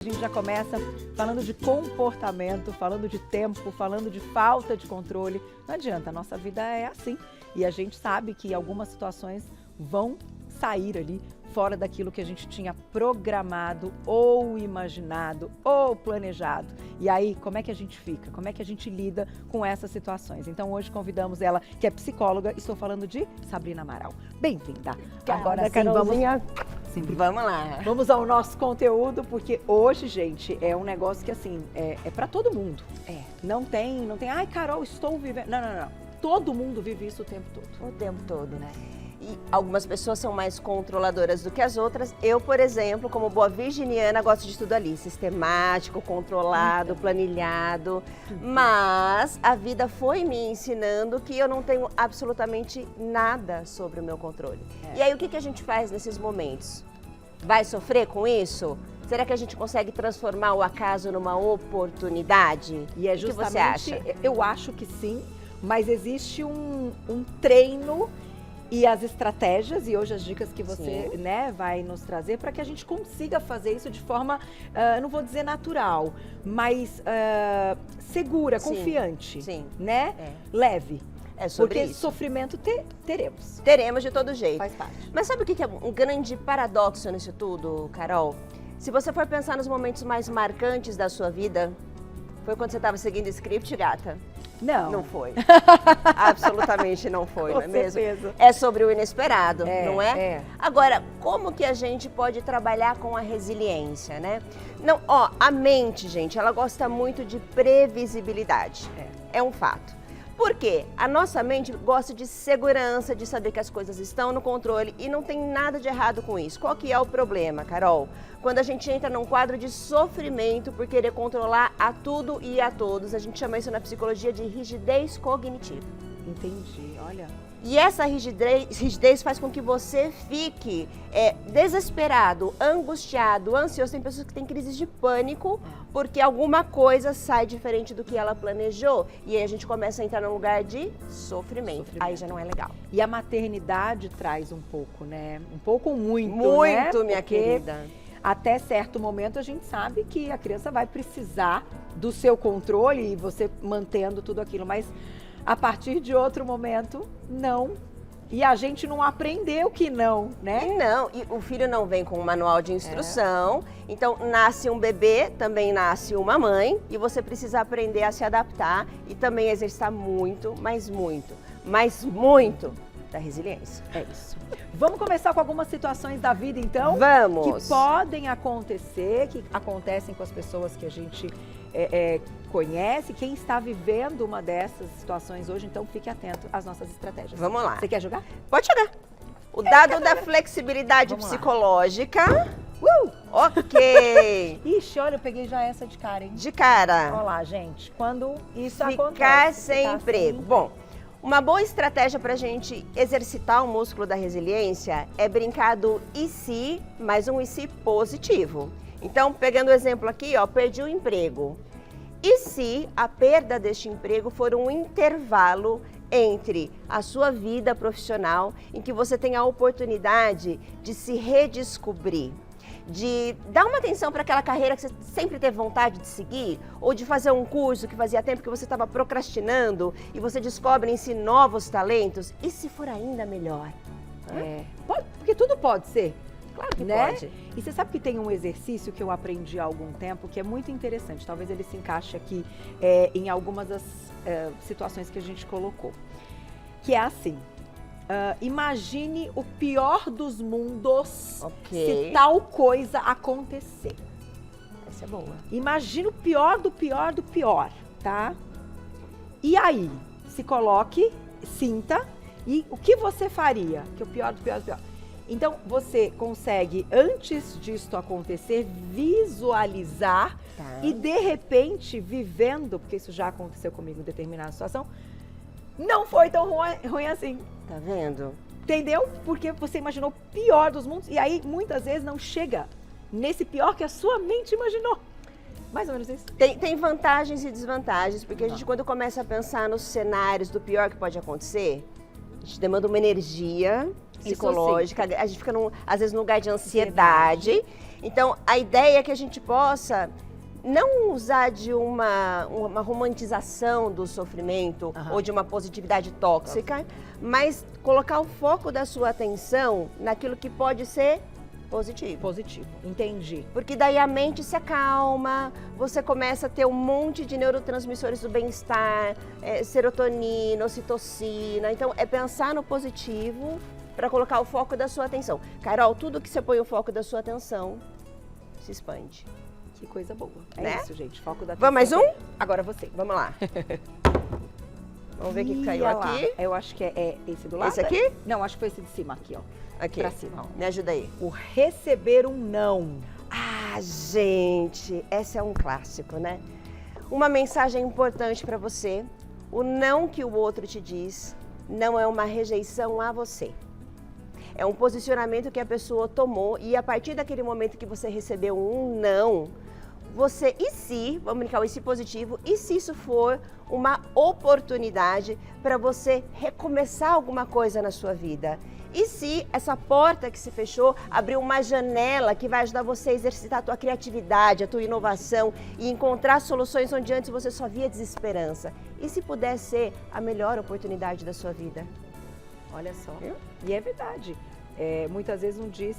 A gente já começa falando de comportamento, falando de tempo, falando de falta de controle. Não adianta, a nossa vida é assim. E a gente sabe que algumas situações vão sair ali fora daquilo que a gente tinha programado ou imaginado ou planejado. E aí, como é que a gente fica? Como é que a gente lida com essas situações? Então, hoje convidamos ela, que é psicóloga, estou falando de Sabrina Amaral. Bem-vinda! Agora sim, Vamos lá. Vamos ao nosso conteúdo, porque hoje, gente, é um negócio que, assim, é para todo mundo. Não tem, ai, Carol, estou vivendo... Não. Todo mundo vive isso o tempo todo. O tempo todo, né? E algumas pessoas são mais controladoras do que as outras. Eu, por exemplo, como boa virginiana, gosto de tudo ali. Sistemático, controlado, planilhado. Mas a vida foi me ensinando que eu não tenho absolutamente nada sobre o meu controle. E aí, o que a gente faz nesses momentos? Vai sofrer com isso? Será que a gente consegue transformar o acaso numa oportunidade? E é justamente, o que você acha? Eu acho que sim, mas existe um treino e as estratégias, e hoje as dicas que você vai nos trazer para que a gente consiga fazer isso de forma, não vou dizer natural, mas segura, confiante, né? Leve. É sobre Porque isso. Sofrimento teremos. Teremos de todo jeito. Faz parte. Mas sabe o que é um grande paradoxo nisso tudo, Carol? Se você for pensar nos momentos mais marcantes da sua vida, foi quando você estava seguindo o script, gata? Não. Não foi. Absolutamente não foi, não é mesmo? Certeza. É sobre o inesperado, não é? É. Agora, como que a gente pode trabalhar com a resiliência, né? Não, a mente, gente, ela gosta muito de previsibilidade. É um fato. Por quê? A nossa mente gosta de segurança, de saber que as coisas estão no controle e não tem nada de errado com isso. Qual que é o problema, Carol? Quando a gente entra num quadro de sofrimento por querer controlar a tudo e a todos, a gente chama isso na psicologia de rigidez cognitiva. Entendi, olha. E essa rigidez faz com que você fique desesperado, angustiado, ansioso. Tem pessoas que têm crises de pânico porque alguma coisa sai diferente do que ela planejou. E aí a gente começa a entrar num lugar de sofrimento. Aí já não é legal. E a maternidade traz um pouco, né? Um pouco muito, Muito, né? minha querida. Até certo momento a gente sabe que a criança vai precisar do seu controle e você mantendo tudo aquilo, mas a partir de outro momento, não. E a gente não aprendeu que não, né? E não, e o filho não vem com um manual de instrução, então nasce um bebê, também nasce uma mãe, e você precisa aprender a se adaptar e também exercitar muito da resiliência. É isso. Vamos começar com algumas situações da vida, então? Vamos! Que podem acontecer, que acontecem com as pessoas que a gente conhece. Quem está vivendo uma dessas situações hoje, então fique atento às nossas estratégias. Vamos lá. Você quer jogar? Pode jogar. O dado da flexibilidade psicológica. Ok! Ixi, olha, eu peguei já essa de cara, hein? De cara. Olha lá, gente, quando isso Ficar acontece. sem emprego. Bom, uma boa estratégia para a gente exercitar o músculo da resiliência é brincar do e se, mas um e se positivo. Então, pegando o exemplo aqui, perdi o emprego. E se a perda deste emprego for um intervalo entre a sua vida profissional, em que você tem a oportunidade de se redescobrir, de dar uma atenção para aquela carreira que você sempre teve vontade de seguir, ou de fazer um curso que fazia tempo que você estava procrastinando e você descobre em si novos talentos, e se for ainda melhor? Porque tudo pode ser. Claro que né? pode. E você sabe que tem um exercício que eu aprendi há algum tempo que é muito interessante. Talvez ele se encaixe aqui em algumas das situações que a gente colocou. Que é assim, imagine o pior dos mundos se tal coisa acontecer. Essa é boa. Imagine o pior do pior do pior, tá? E aí, se coloque, sinta, e o que você faria? Que é o pior do pior do pior. Então, você consegue, antes disso acontecer, visualizar e, de repente, vivendo, porque isso já aconteceu comigo em determinada situação, não foi tão ruim assim. Tá vendo? Entendeu? Porque você imaginou o pior dos mundos e aí, muitas vezes, não chega nesse pior que a sua mente imaginou. Mais ou menos isso. Tem vantagens e desvantagens, porque a gente, quando começa a pensar nos cenários do pior que pode acontecer, a gente demanda uma energia psicológica, a gente fica, às vezes, num lugar de ansiedade. Então, a ideia é que a gente possa não usar de uma romantização do sofrimento ou de uma positividade tóxica, mas colocar o foco da sua atenção naquilo que pode ser positivo. Positivo, entendi. Porque daí a mente se acalma, você começa a ter um monte de neurotransmissores do bem-estar, serotonina, ocitocina. Então, é pensar no positivo para colocar o foco da sua atenção. Carol, tudo que você põe o foco da sua atenção se expande. Que coisa boa. É Né? isso, gente. Foco da atenção. Vamos mais um? Agora você. Vamos lá. Vamos ver o que caiu olha lá. aqui. Eu acho que é esse do lado. Esse aqui? Não, acho que foi esse de cima aqui, ó. Aqui. Pra cima, ó. Me ajuda aí. O receber um não. Ah, gente, esse é um clássico, né? Uma mensagem importante para você. O não que o outro te diz não é uma rejeição a você. É um posicionamento que a pessoa tomou e a partir daquele momento que você recebeu um não, você, e se, vamos brincar, o e se positivo, e se isso for uma oportunidade para você recomeçar alguma coisa na sua vida? E se essa porta que se fechou abriu uma janela que vai ajudar você a exercitar a tua criatividade, a tua inovação e encontrar soluções onde antes você só via desesperança? E se puder ser a melhor oportunidade da sua vida? Olha só. Viu? E é verdade. Muitas vezes não diz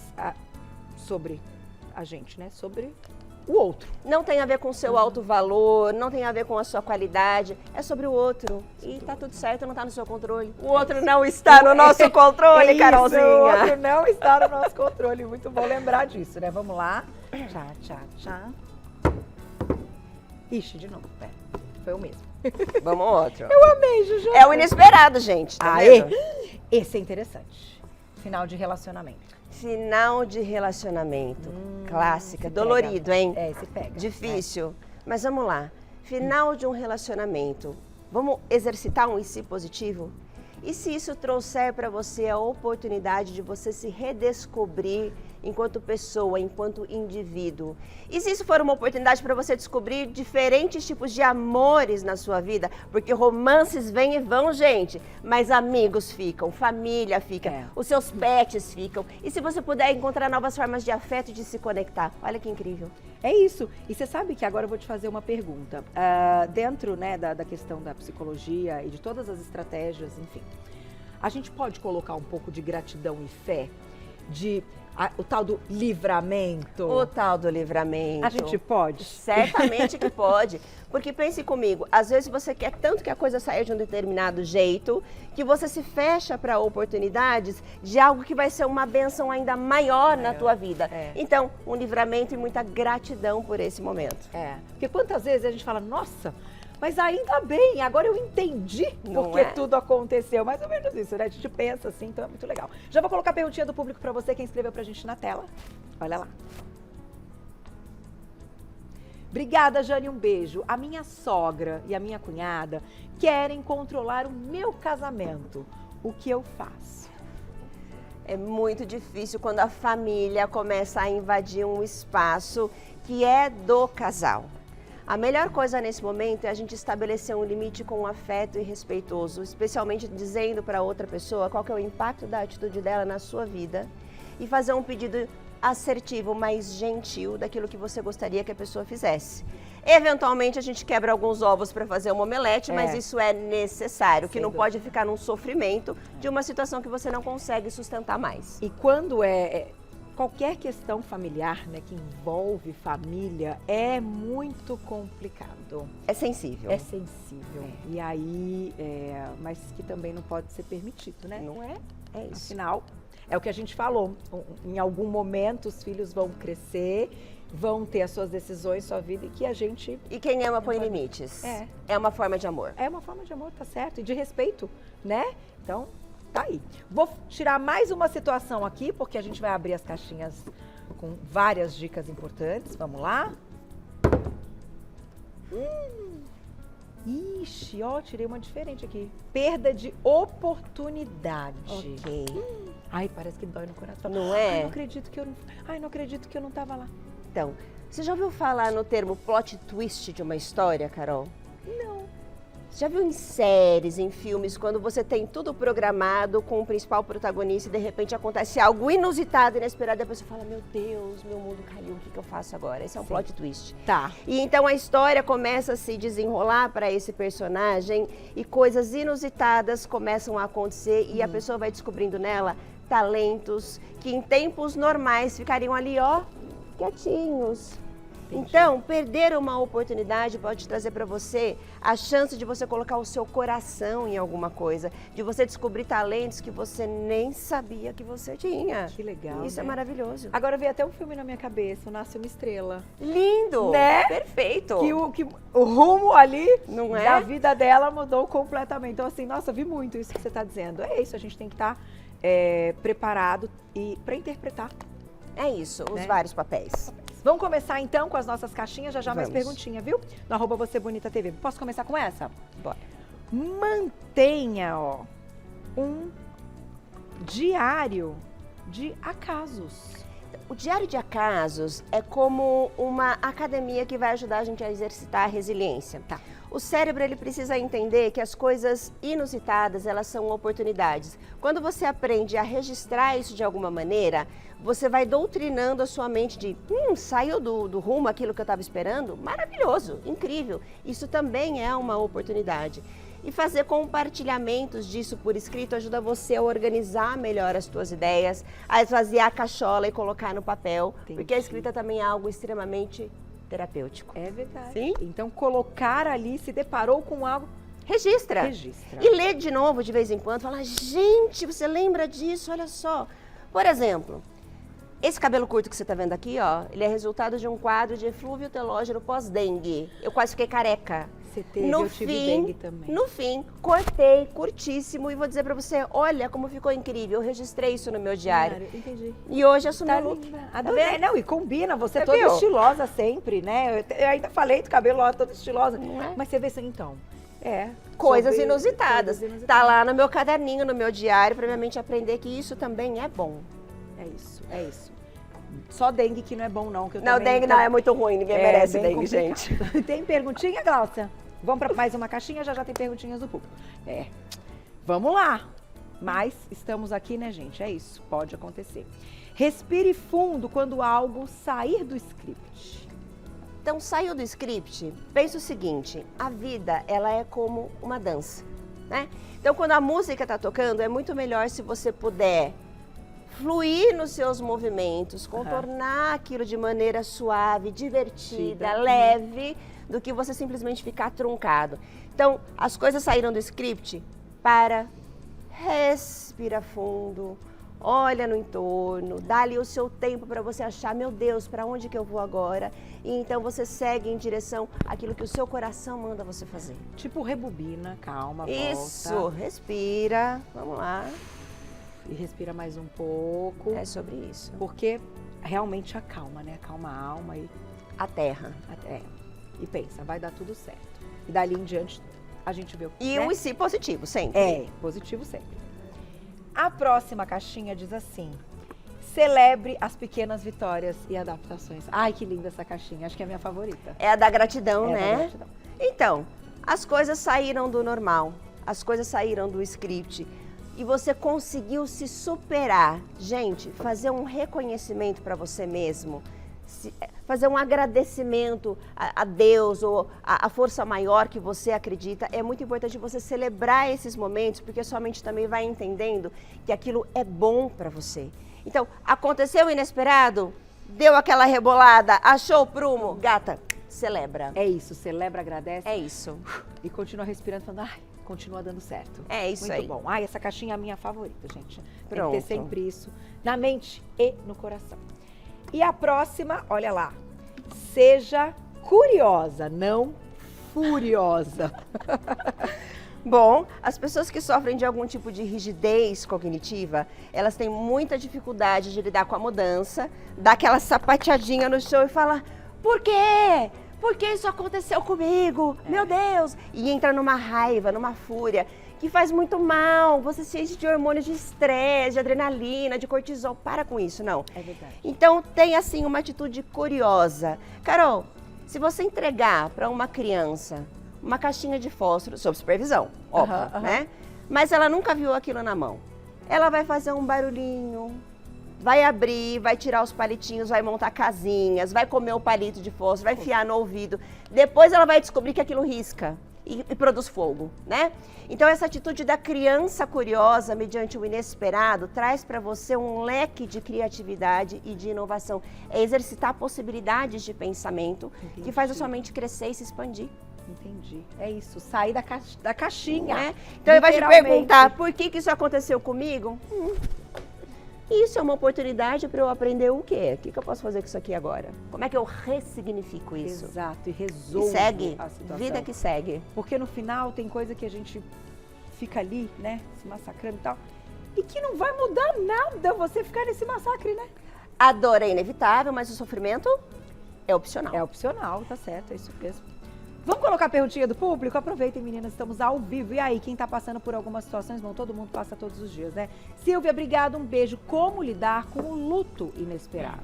sobre a gente, né? Sobre o outro. Não tem a ver com o seu alto valor, não tem a ver com a sua qualidade, é sobre o outro. E tá tudo certo, não tá no seu controle. O outro não está no nosso controle, Carolzinha. O outro não está no nosso controle. Muito bom lembrar disso, né? Vamos lá. Tchá, tchá, tchá. Ixi, de novo. Pera. Foi o mesmo. Vamos outro. Eu amei, Juju. É o inesperado, gente. Tá Aê! vendo? Esse é interessante. Final de relacionamento. Final de relacionamento. Clássica, se dolorido, pega. hein? Se pega. Difícil. Mas vamos lá. Final de um relacionamento. Vamos exercitar um e se positivo? E se isso trouxer para você a oportunidade de você se redescobrir enquanto pessoa, enquanto indivíduo? E se isso for uma oportunidade para você descobrir diferentes tipos de amores na sua vida? Porque romances vêm e vão, gente, mas amigos ficam, família fica, os seus pets ficam. E se você puder encontrar novas formas de afeto e de se conectar? Olha que incrível. É isso. E você sabe que agora eu vou te fazer uma pergunta. Dentro, né, da questão da psicologia e de todas as estratégias, enfim, a gente pode colocar um pouco de gratidão e fé, o tal do livramento? O tal do livramento. A gente pode? Certamente que pode. Porque pense comigo, às vezes você quer tanto que a coisa saia de um determinado jeito, que você se fecha para oportunidades de algo que vai ser uma bênção ainda maior na tua vida. Então, um livramento e muita gratidão por esse momento. Porque quantas vezes a gente fala, nossa, mas ainda bem, agora eu entendi porque tudo aconteceu. Mais ou menos isso, né? A gente pensa assim, então é muito legal. Já vou colocar a perguntinha do público para você, quem escreveu pra gente na tela. Olha lá. Obrigada, Jane, um beijo. A minha sogra e a minha cunhada querem controlar o meu casamento. O que eu faço? É muito difícil quando a família começa a invadir um espaço que é do casal. A melhor coisa nesse momento é a gente estabelecer um limite com afeto e respeitoso, especialmente dizendo para outra pessoa qual que é o impacto da atitude dela na sua vida e fazer um pedido assertivo, mais gentil daquilo que você gostaria que a pessoa fizesse. Eventualmente a gente quebra alguns ovos para fazer uma omelete, mas isso é necessário, que não pode ficar num sofrimento de uma situação que você não consegue sustentar mais. E quando qualquer questão familiar, né, que envolve família, é muito complicado. É sensível. É sensível. E aí, mas que também não pode ser permitido, né? Não é? É isso. Afinal, é o que a gente falou. Em algum momento, os filhos vão crescer, vão ter as suas decisões, sua vida, e que a gente... E quem ama põe limites. É uma forma de amor. É uma forma de amor, tá certo. E de respeito, né? Então... tá aí. Vou tirar mais uma situação aqui, porque a gente vai abrir as caixinhas com várias dicas importantes. Vamos lá. Ixi, ó, tirei uma diferente aqui. Perda de oportunidade. Ok. Ai, parece que dói no coração. Não é? Ai, não acredito que eu não tava lá. Então, você já ouviu falar no termo plot twist de uma história, Carol? Não. Já viu em séries, em filmes, quando você tem tudo programado com o principal protagonista e de repente acontece algo inusitado, inesperado, e a pessoa fala, meu Deus, meu mundo caiu, o que eu faço agora? Esse é um plot twist. Tá. E então a história começa a se desenrolar para esse personagem e coisas inusitadas começam a acontecer e a pessoa vai descobrindo nela talentos que em tempos normais ficariam ali, ó, quietinhos. Então, perder uma oportunidade pode trazer para você a chance de você colocar o seu coração em alguma coisa, de você descobrir talentos que você nem sabia que você tinha. Que legal, Isso né? é maravilhoso. Agora veio até um filme na minha cabeça, o Nasce uma Estrela. Lindo! Né? Perfeito! Que o rumo ali Não é? da vida dela mudou completamente. Então, assim, nossa, vi muito isso que você está dizendo. É isso, a gente tem que estar preparado para interpretar. É isso, os Né? vários papéis. Vamos começar então com as nossas caixinhas, já mais Vamos. perguntinha, viu? No @VocêBonitaTV. Posso começar com essa? Bora. Mantenha, um diário de acasos. O diário de acasos é como uma academia que vai ajudar a gente a exercitar a resiliência. Tá. O cérebro ele precisa entender que as coisas inusitadas, elas são oportunidades. Quando você aprende a registrar isso de alguma maneira, você vai doutrinando a sua mente de, saiu do rumo aquilo que eu estava esperando? Maravilhoso, incrível. Isso também é uma oportunidade. E fazer compartilhamentos disso por escrito ajuda você a organizar melhor as suas ideias, a esvaziar a cachola e colocar no papel, Entendi. porque a escrita também é algo extremamente terapêutico. É verdade. Sim. Então, colocar ali, se deparou com algo, Registra. registra. E lê de novo de vez em quando, fala, gente, você lembra disso? Olha só. Por exemplo, esse cabelo curto que você está vendo aqui, ó, ele é resultado de um quadro de eflúvio telógeno pós-dengue. Eu quase fiquei careca. Você teve, eu tive dengue também. No fim, cortei, curtíssimo, e vou dizer pra você, olha como ficou incrível, eu registrei isso no meu diário. Entendi. E hoje assumi Tá o look. linda. Tá Adorei. vendo? Não, e combina, você Você toda viu? estilosa sempre, né? Eu ainda falei do cabelo, ó, toda estilosa. Não é? Mas você vê assim, então, Coisas sobre inusitadas. coisas inusitadas. Tá lá no meu caderninho, no meu diário, pra minha mente aprender que isso também é bom. É isso, é isso. Só dengue que não é bom, não. Que eu Não, também dengue não, é muito ruim, ninguém merece bem dengue, complicado. gente. Tem perguntinha, Glaucia? Vamos para mais uma caixinha, já tem perguntinhas do público. Vamos lá. Mas estamos aqui, né, gente? É isso, pode acontecer. Respire fundo quando algo sair do script. Então, saiu do script, pensa o seguinte, a vida, ela é como uma dança, né? Então, quando a música está tocando, é muito melhor se você puder fluir nos seus movimentos, contornar aquilo de maneira suave, divertida, leve, do que você simplesmente ficar truncado. Então, as coisas saíram do script, respira fundo, olha no entorno, dá ali o seu tempo para você achar, meu Deus, para onde que eu vou agora? E então você segue em direção àquilo que o seu coração manda você fazer. Tipo, rebobina, calma, Isso, volta. respira, vamos lá. E respira mais um pouco. É sobre isso. Porque realmente acalma, né? Acalma a alma e A terra. e pensa, vai dar tudo certo. E dali em diante a gente vê o que E né? um e si positivo, sempre. É, positivo sempre. A próxima caixinha diz assim: celebre as pequenas vitórias e adaptações. Ai, que linda essa caixinha, acho que é a minha favorita. É a da gratidão, É, né? da gratidão. Então, as coisas saíram do normal, as coisas saíram do script e você conseguiu se superar. Gente, fazer um reconhecimento para você mesmo, fazer um agradecimento a Deus ou a força maior que você acredita, é muito importante você celebrar esses momentos, porque sua mente também vai entendendo que aquilo é bom para você. Então, aconteceu o inesperado, deu aquela rebolada, achou o prumo, gata, celebra. É isso, celebra, agradece É isso. e continua respirando, falando, ai, continua dando certo. É isso Muito aí. bom. Ai, essa caixinha é a minha favorita, gente. Tem que Pronto. ter sempre isso na mente e no coração. E a próxima, olha lá. Seja curiosa, não furiosa. Bom, as pessoas que sofrem de algum tipo de rigidez cognitiva, elas têm muita dificuldade de lidar com a mudança, dá aquela sapateadinha no chão e fala, por quê? Por que isso aconteceu comigo? Meu Deus! E entra numa raiva, numa fúria, que faz muito mal. Você se enche de hormônios de estresse, de adrenalina, de cortisol. Para com isso, não. É verdade. Então, tem assim uma atitude curiosa. Carol, se você entregar para uma criança uma caixinha de fósforo, sob supervisão, óbvio, né? Mas ela nunca viu aquilo na mão. Ela vai fazer um barulhinho, vai abrir, vai tirar os palitinhos, vai montar casinhas, vai comer o palito de fósforo, vai enfiar no ouvido. Depois ela vai descobrir que aquilo risca e produz fogo, né? Então essa atitude da criança curiosa, mediante o inesperado, traz para você um leque de criatividade e de inovação. É exercitar possibilidades de pensamento que faz a sua mente crescer e se expandir. Entendi. É isso, sair da caixinha. Né? Então ele vai te perguntar, por que isso aconteceu comigo? Isso é uma oportunidade para eu aprender o quê? O que eu posso fazer com isso aqui agora? Como é que eu ressignifico isso? Exato, e resolvo e segue, a situação. Vida que segue. Porque no final tem coisa que a gente fica ali, né, se massacrando e tal, e que não vai mudar nada você ficar nesse massacre, né? A dor é inevitável, mas o sofrimento é opcional. É opcional, tá certo, é isso mesmo. Vamos colocar a perguntinha do público? Aproveitem, meninas, estamos ao vivo. E aí, quem tá passando por algumas situações? Bom, todo mundo passa todos os dias, né? Silvia, obrigada, um beijo. Como lidar com o luto inesperado?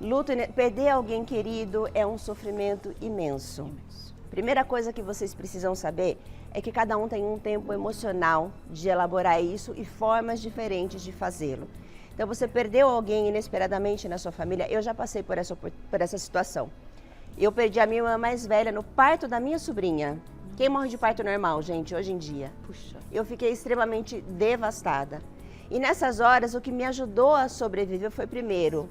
Luto, perder alguém querido é um sofrimento imenso. Primeira coisa que vocês precisam saber é que cada um tem um tempo emocional de elaborar isso e formas diferentes de fazê-lo. Então, você perdeu alguém inesperadamente na sua família, eu já passei por essa situação. Eu perdi a minha irmã mais velha no parto da minha sobrinha. Quem morre de parto normal, gente, hoje em dia? Puxa. Eu fiquei extremamente devastada. E nessas horas, o que me ajudou a sobreviver foi, primeiro,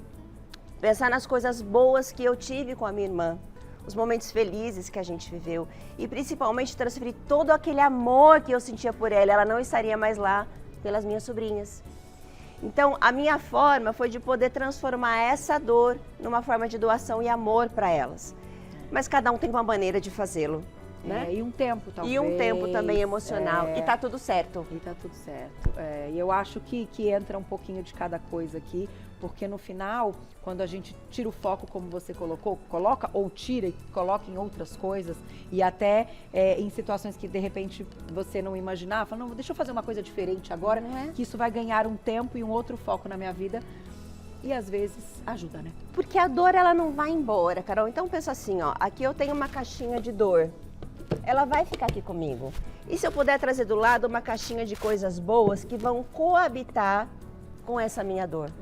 pensar nas coisas boas que eu tive com a minha irmã, os momentos felizes que a gente viveu e, principalmente, transferir todo aquele amor que eu sentia por ela. Ela não estaria mais lá pelas minhas sobrinhas. Então, a minha forma foi de poder transformar essa dor numa forma de doação e amor para elas. Mas cada um tem uma maneira de fazê-lo, né? E um tempo, talvez. E um tempo também emocional. E tá tudo certo. E tá tudo certo. E eu acho que entra um pouquinho de cada coisa aqui, porque no final, quando a gente tira o foco, como você coloca ou tira e coloca em outras coisas, e até em situações que de repente você não imaginava, fala, não, deixa eu fazer uma coisa diferente agora, que isso vai ganhar um tempo e um outro foco na minha vida. E às vezes ajuda, né? Porque a dor, ela não vai embora, Carol. Então pensa assim, ó, aqui eu tenho uma caixinha de dor. Ela vai ficar aqui comigo. E se eu puder trazer do lado uma caixinha de coisas boas que vão coabitar com essa minha dor?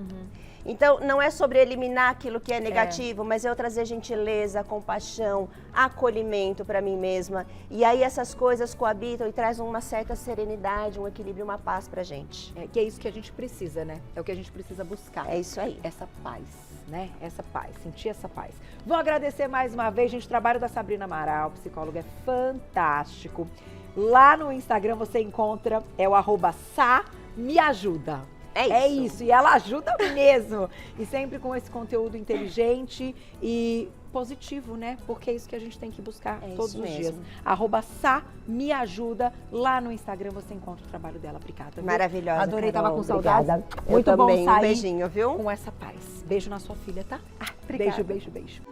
Então, não é sobre eliminar aquilo que é negativo, mas eu trazer gentileza, compaixão, acolhimento para mim mesma. E aí essas coisas coabitam e trazem uma certa serenidade, um equilíbrio, uma paz pra gente. Que é isso que a gente precisa, né? É o que a gente precisa buscar. É isso aí. Essa paz, né? Essa paz, sentir essa paz. Vou agradecer mais uma vez, gente, o trabalho da Sabrina Amaral, psicóloga, é fantástico. Lá no Instagram você encontra, o @sameajuda. É isso, e ela ajuda mesmo. E sempre com esse conteúdo inteligente e positivo, né? Porque é isso que a gente tem que buscar todos os dias. @sameajuda. Lá no Instagram você encontra o trabalho dela. Obrigada. Maravilhosa, adorei, Carol, tava com saudade. Muito eu bom também. sair Um beijinho, viu? com essa paz. Beijo na sua filha, tá? Obrigada. Beijo, beijo, beijo.